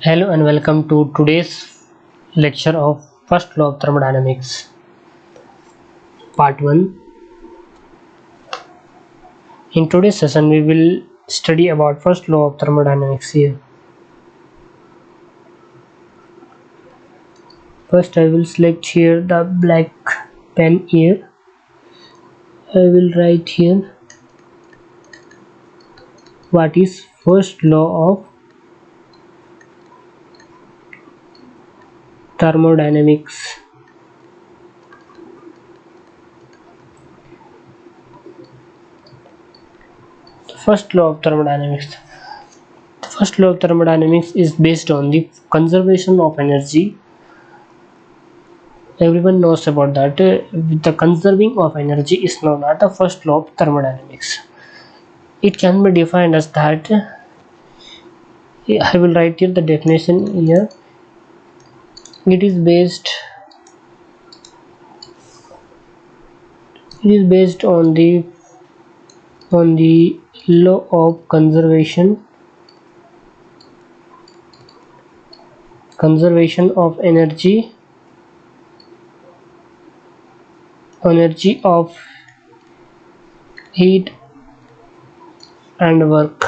Hello and welcome to today's lecture of first law of thermodynamics, part 1. In today's session we will study about first law of thermodynamics here. First I will select here the black pen here. I will write here what is first law of thermodynamics. First law of thermodynamics. The first law of thermodynamics is based on the conservation of energy. Everyone knows about that. The conserving of energy is known as the first law of thermodynamics. It can be defined as that. I will write here the definition here. It is based on the law of conservation of energy of heat and work.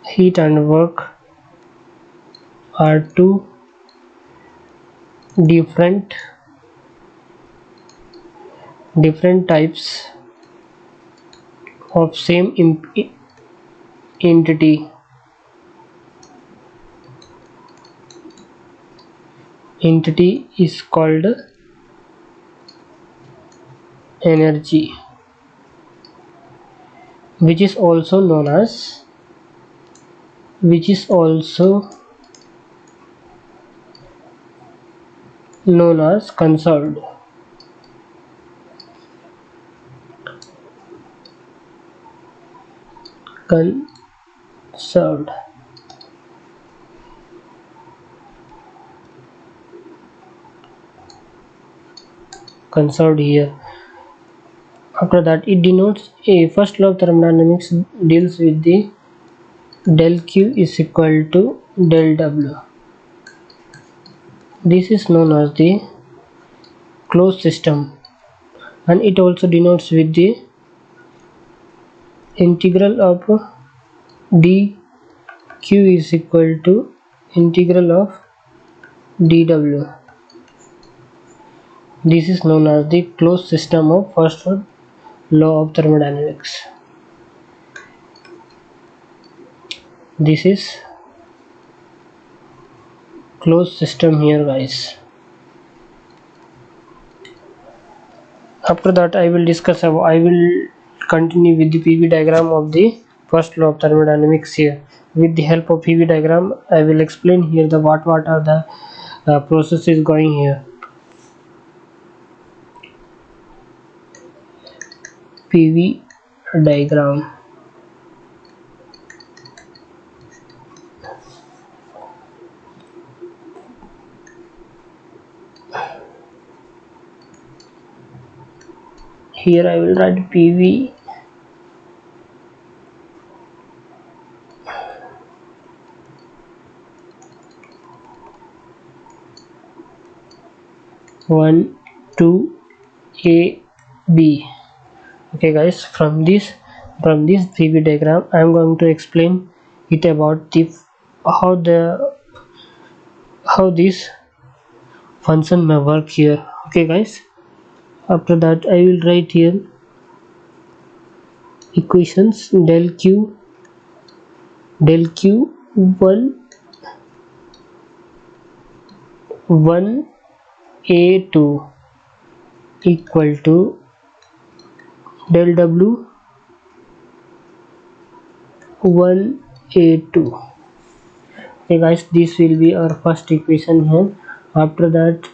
Heat and work are two different types of same entity. Entity is called energy, which is also known as conserved. Conserved. Conserved here. After that, it denotes a first law of thermodynamics deals with the del Q is equal to del W. This is known as the closed system, and it also denotes with the integral of dq is equal to integral of dw. This is known as the closed system of first law of thermodynamics. This is closed system here, guys. After that, I will continue with the PV diagram of the first law of thermodynamics here. With the help of PV diagram, I will explain here the what are the processes going here. PV diagram. Here I will write PV one, two, A, B. Okay, guys. From this PV diagram, I am going to explain it about how this function may work here. Okay, guys. After that, I will write here equations del q 1 A2 equal to del W 1 A2. Okay, guys, this will be our first equation here. After that,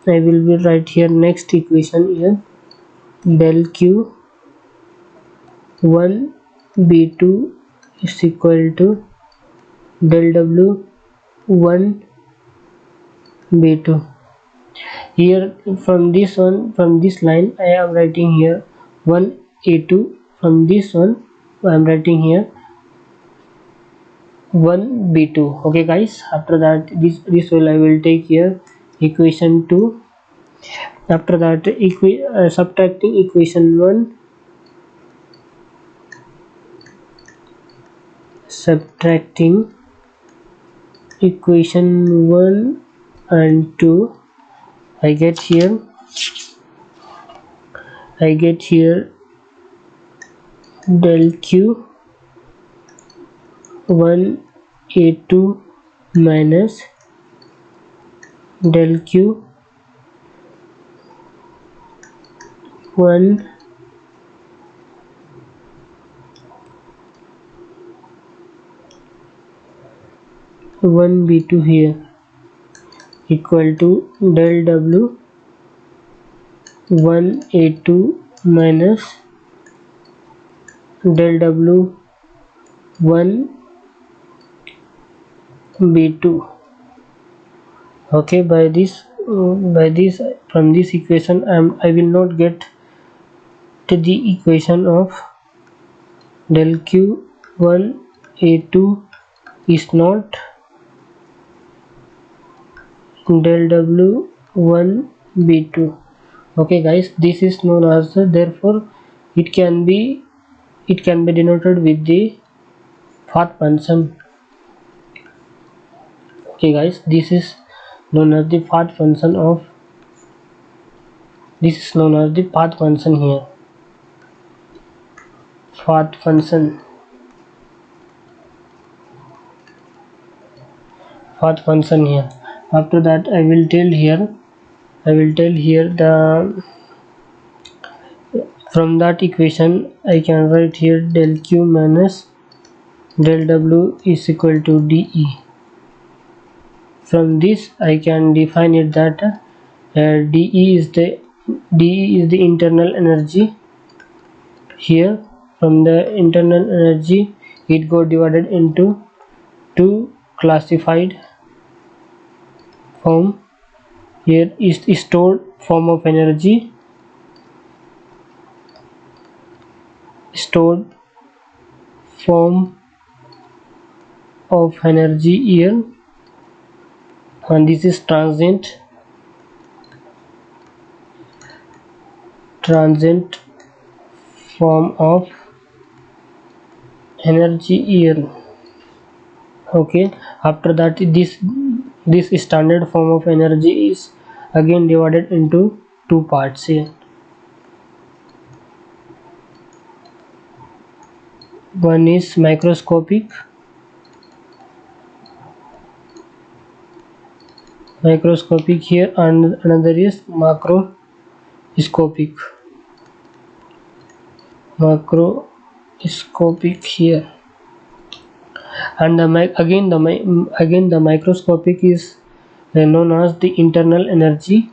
I will write here next equation here, del Q 1 B2 is equal to del W 1 B2. Here from this line I am writing here 1 A2. From this one I am writing here 1b2. Okay guys, after that this will I will take here equation 2. After that subtracting equation 1, subtracting equation 1 and 2, I get here del q 1a2 minus del q 1 1b2 here equal to del w 1a2 minus del w 1b2. Okay, by this from this equation I will not get to the equation of del q 1a2 is not del w 1b2. Okay guys, this is known as therefore it can be denoted with the path function. Okay guys, this is known as the path function of here. Path function here. After that I will tell here the from that equation I can write here del q minus del w is equal to dE. From this I can define it that dE is the internal energy. Here from the internal energy it got divided into two classified form. Here is stored form of energy, here, and this is transient form of energy here. Okay, after that this standard form of energy is again divided into two parts here. One is microscopic here and another is macroscopic here. And again the microscopic is known as the internal energy.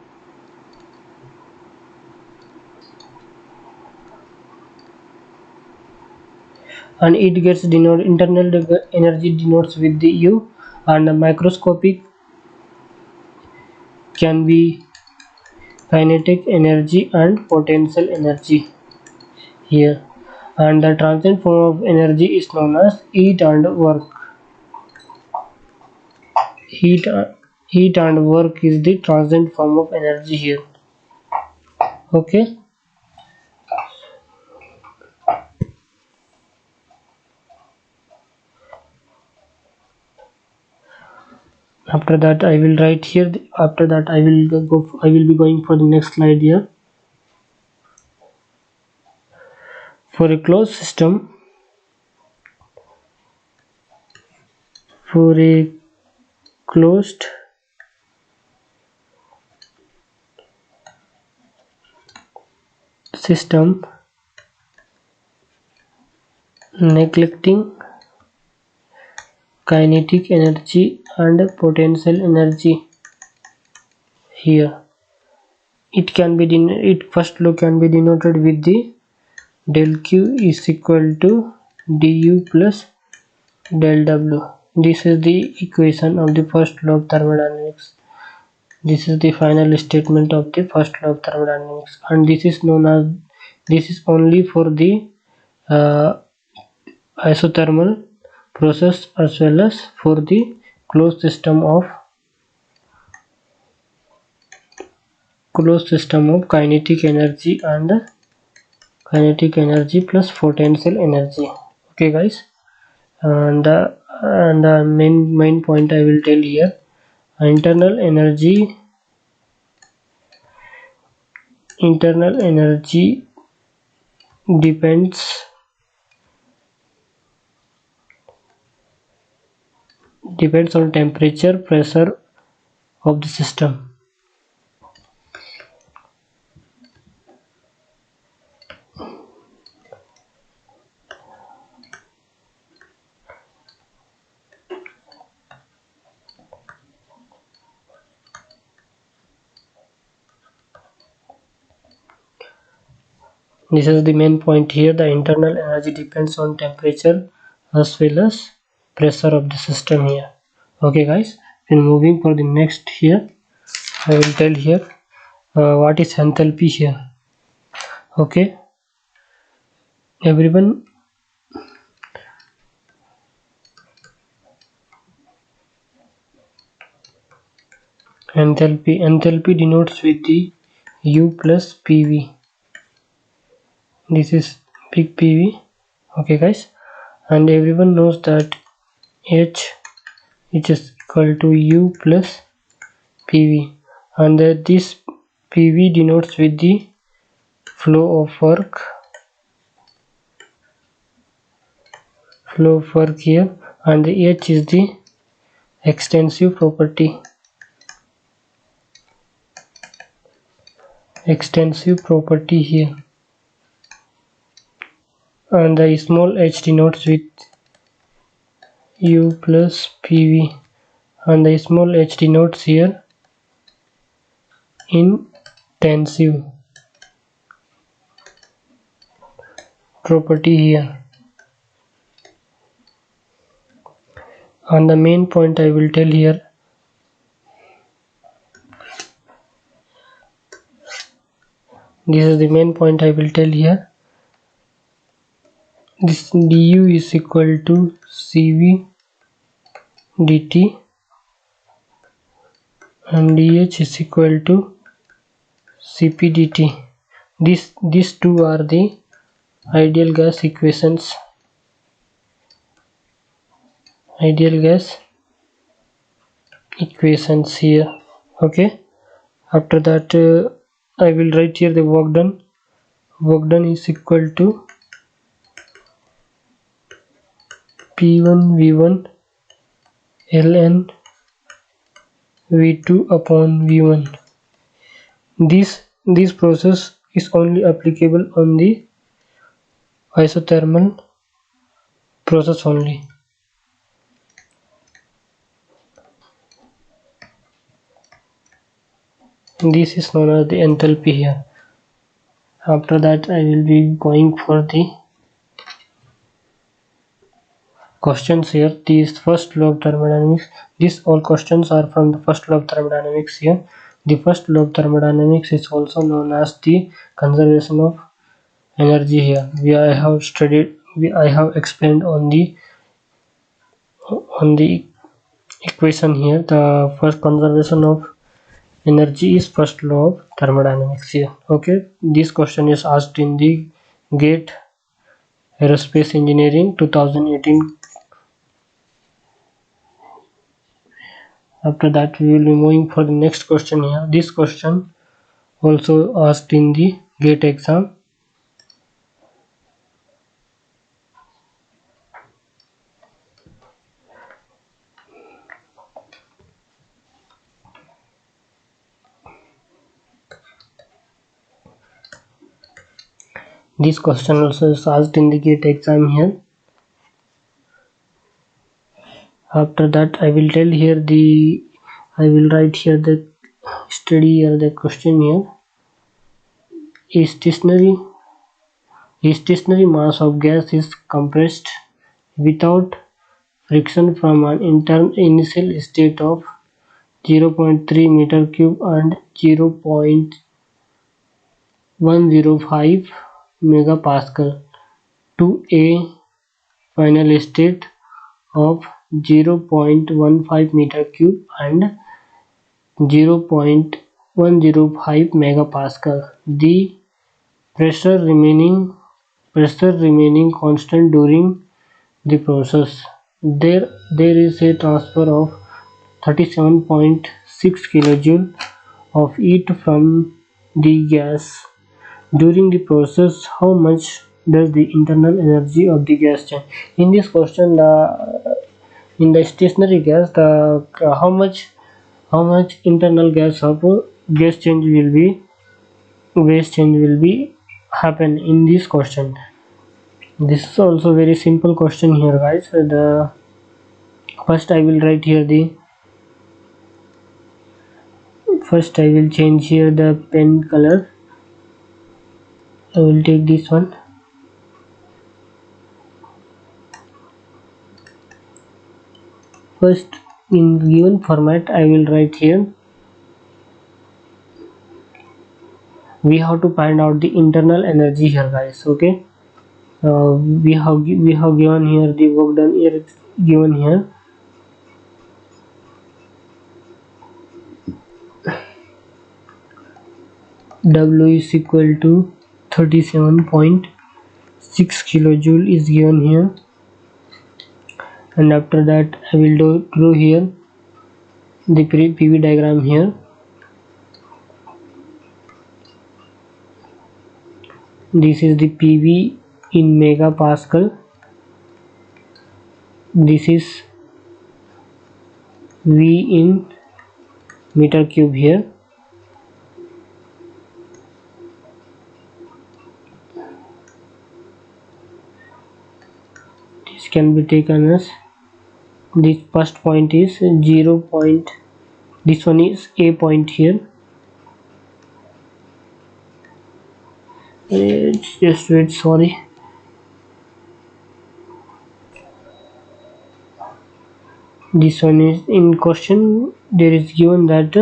And it gets denoted, internal energy denotes with the U, and the microscopic can be kinetic energy and potential energy here. And the transient form of energy is known as heat and work. Heat and work is the transient form of energy here. Okay. After that I will write here. After that I will be going for the next slide here. For a closed system, neglecting kinetic energy and potential energy here, it first law can be denoted with the del q is equal to du plus del w. This is the equation of the first law of thermodynamics. This is the final statement of the first law of thermodynamics, and this is only for the isothermal process as well as for the closed system of kinetic energy and kinetic energy plus potential energy. Okay guys, and the main point I will tell here, internal energy depends on temperature pressure of the system. This is the main point here. The internal energy depends on temperature as well as pressure of the system here. Okay guys, then moving for the next here, I will tell here what is enthalpy here. Okay, everyone, enthalpy denotes with the U plus PV. This is big PV. Okay guys, and everyone knows that H is equal to U plus PV, and this PV denotes with the flow of work here, and the H is the extensive property here, and the small h denotes with U plus PV, and the small h denotes here intensive property here. And the main point I will tell here, this is the main point I will tell here. This du is equal to Cv dt and dh is equal to Cp dt. These two are the ideal gas equations. Here. Okay, after that I will write here the work done. Work done is equal to P1 V1 ln V2 upon V1. This process is only applicable on the isothermal process only. This is known as the enthalpy here. After that I will be going for the questions here. These first law of thermodynamics, these all questions are from the first law of thermodynamics here. The first law of thermodynamics is also known as the conservation of energy here. I have explained on the equation here. The first conservation of energy is first law of thermodynamics here. Okay, this question is asked in the GATE Aerospace Engineering 2018. After that we will be moving for the next question here. This question also asked in the GATE exam. This question also is asked in the GATE exam here. After that I will write here the study here, the question here. Stationary mass of gas is compressed without friction from an initial state of 0.3 meter cube and 0.105 megapascal to a final state of 0.15 meter cube and 0.105 megapascal. The pressure remaining constant during the process. There is a transfer of 37.6 kilojoule of heat from the gas. During the process, how much does the internal energy of the gas change? In this question, in the stationary gas, the how much internal gas change will be happen in this question. This is also very simple question here, guys. The first I will write here the first I will change here the pen color. I will take this one. First, in given format, I will write here. We have to find out the internal energy here, guys. Okay. We have given here the work done here given here. W is equal to 37.6 kilojoule is given here, and after that I will draw here the PV diagram here. This is the PV in megapascal. This is V in meter cube here. This can be taken as this first point is 0 point. This one is A point here. Just wait, sorry. This one is in question. There is given that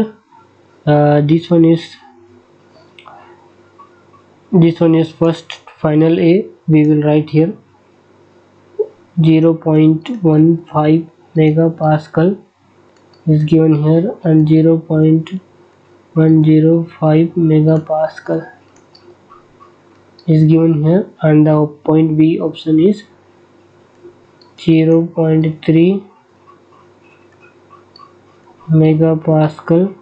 this one is first final A. We will write here 0.15 megapascal is given here, and 0.105 megapascal is given here, and the point B option is 0.3 megapascal,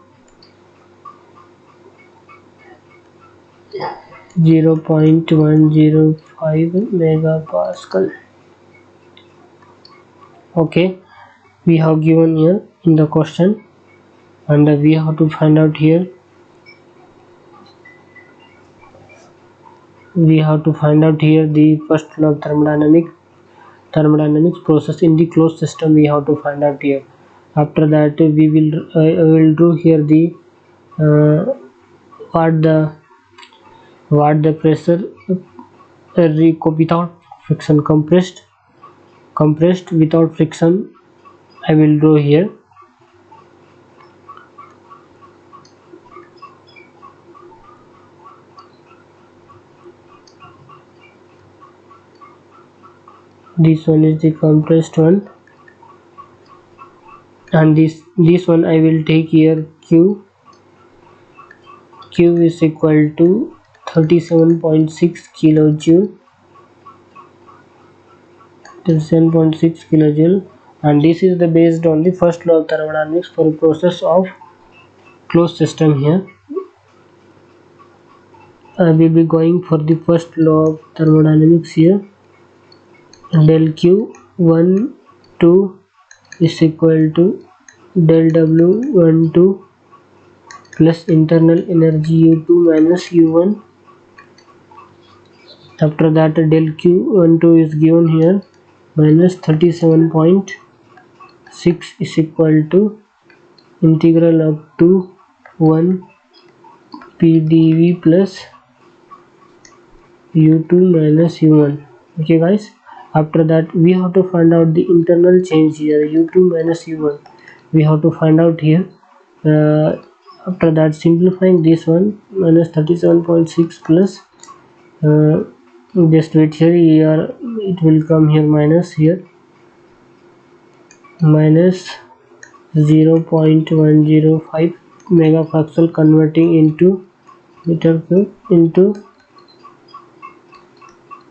0.105 megapascal. Okay, we have given here in the question, and we have to find out here. We have to find out here the first law of thermodynamics process in the closed system. We have to find out here. After that, we will I will do here the what the pressure without friction, compressed without friction. I will draw here. This one is the compressed one, and this one I will take here Q. Q is equal to 37.6 kilojoule. 37.6 kilojoule, and this is the based on the first law of thermodynamics for process of closed system. Here I will be going for the first law of thermodynamics here. Del Q 1 2 is equal to del W 1 2 plus internal energy U2 minus U1. After that, del Q 1 2 is given here, minus 37.6 is equal to integral up to 1 PdV plus U2 minus U1. Okay, guys. After that, we have to find out the internal change here, U2 minus U1. We have to find out here. After that, simplifying this one, minus 37.6 plus just wait here, it will come here minus here minus 0.105 megapixel, converting into meter cube into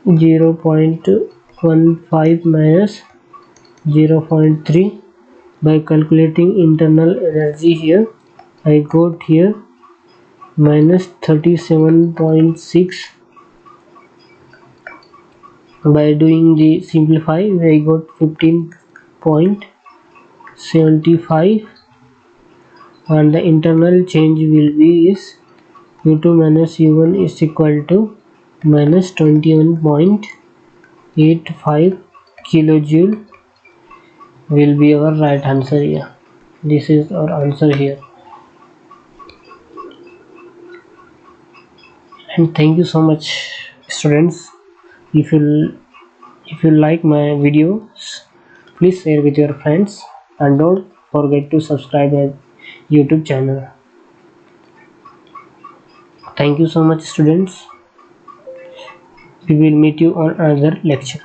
0.15 minus 0.3. By calculating internal energy here, I got here minus 37.6. By doing the simplify, I got 15.75, and the internal change will be is U2 minus U1 is equal to minus 21.85 kilojoule will be our right answer here. This is our answer here. And thank you so much, students. If you like my videos, please share with your friends, and don't forget to subscribe my YouTube channel. Thank you so much, students. We will meet you on another lecture.